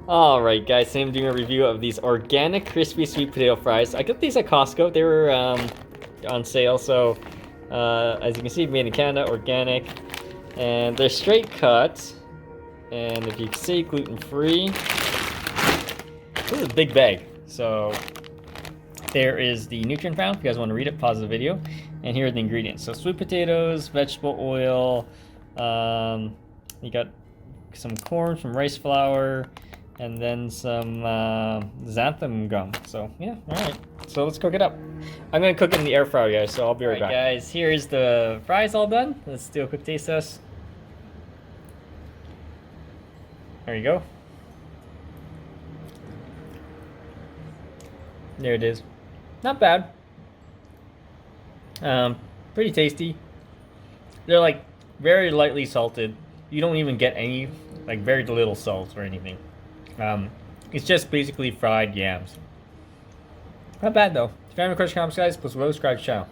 Alright guys, today I'm doing a review of these organic crispy sweet potato fries. I got these at COSTCO. They were on sale, so as you can see, made in Canada, organic. And they're straight cut. And if you can see, gluten-free. This is a big bag. So there is the nutrient found. If you guys want to read it, pause the video. And here are the ingredients. So sweet potatoes, vegetable oil, you got some corn, some rice flour, and then some xanthan gum. So yeah, all right. So let's cook it up. I'm gonna cook it in the air fryer, guys. So I'll be right back. Guys, here's the fries all done. Let's do a quick taste test. There you go. There it is. Not bad. Pretty tasty. They're like very lightly salted. You don't even get any, like, very little salt or anything. It's just basically fried yams. Not bad though. If you have any questions, comments, guys, please subscribe to the channel.